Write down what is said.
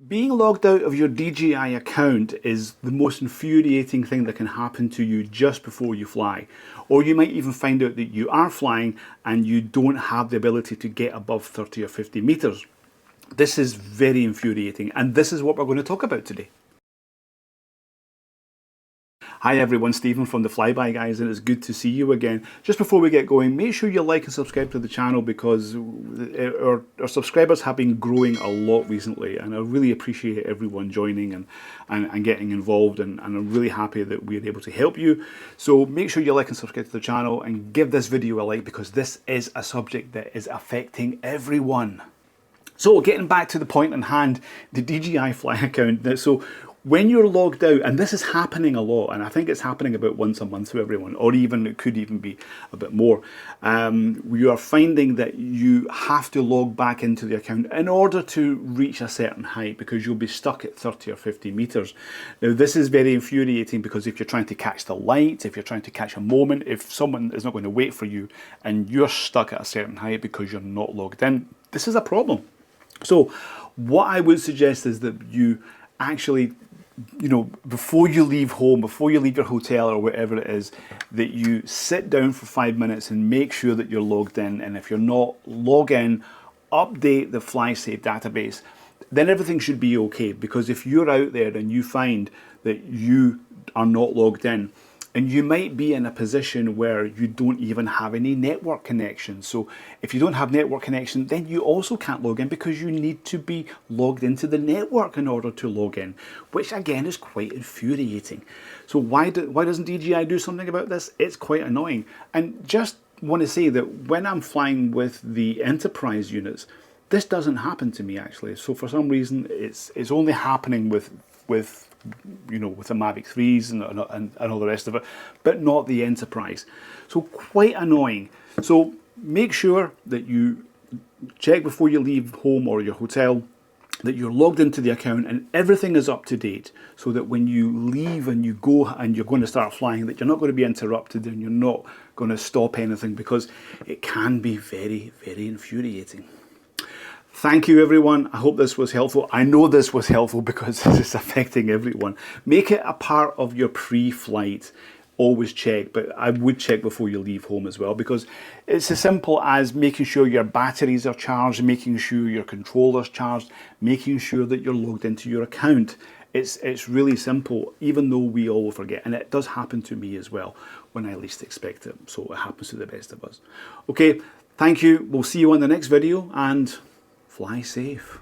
Being logged out of your DJI account is the most infuriating thing that can happen to you just before you fly. Or you might even find out that you are flying and you don't have the ability to get above 30 or 50 meters. This is very infuriating, and this is what we're going to talk about today. Hi everyone, Stephen from the Flyby Guys, and it's good to see you again. Just before we get going, make sure you like and subscribe to the channel because our subscribers have been growing a lot recently, and I really appreciate everyone joining and getting involved, and I'm really happy that we're able to help you. So make sure you like and subscribe to the channel and give this video a like because this is a subject that is affecting everyone. So getting back to the point in hand, the DJI Fly account. So when you're logged out, and this is happening a lot, and I think it's happening about once a month to everyone, or even it could even be a bit more, you are finding that you have to log back into the account in order to reach a certain height because you'll be stuck at 30 or 50 meters. Now this is very infuriating because if you're trying to catch the light, if you're trying to catch a moment, if someone is not going to wait for you and you're stuck at a certain height because you're not logged in, this is a problem. So what I would suggest is that you actually, before you leave home, before you leave your hotel or whatever it is, that you sit down for 5 minutes and make sure that you're logged in. And if you're not, log in, update the FlySafe database, then everything should be okay. Because if you're out there and you find that you are not logged in, and you might be in a position where you don't even have any network connection. So if you don't have network connection, then you also can't log in because you need to be logged into the network in order to log in, which again is quite infuriating. So why doesn't DJI do something about this? It's quite annoying. And just want to say that when I'm flying with the enterprise units, this doesn't happen to me actually. So for some reason, it's only happening with the Mavic 3s and all the rest of it, but not the enterprise. So quite annoying. So make sure that you check before you leave home or your hotel that you're logged into the account and everything is up to date, so that when you leave and you go and you're going to start flying, that you're not going to be interrupted and you're not going to stop anything, because it can be very, very infuriating. Thank you everyone. I hope this was helpful. I know this was helpful because this is affecting everyone. Make it a part of your pre-flight. Always check, but I would check before you leave home as well, because it's as simple as making sure your batteries are charged, making sure your controller's charged, making sure that you're logged into your account. It's really simple, even though we all forget, and it does happen to me as well when I least expect it. So it happens to the best of us. Okay, thank you. We'll see you on the next video, and fly safe.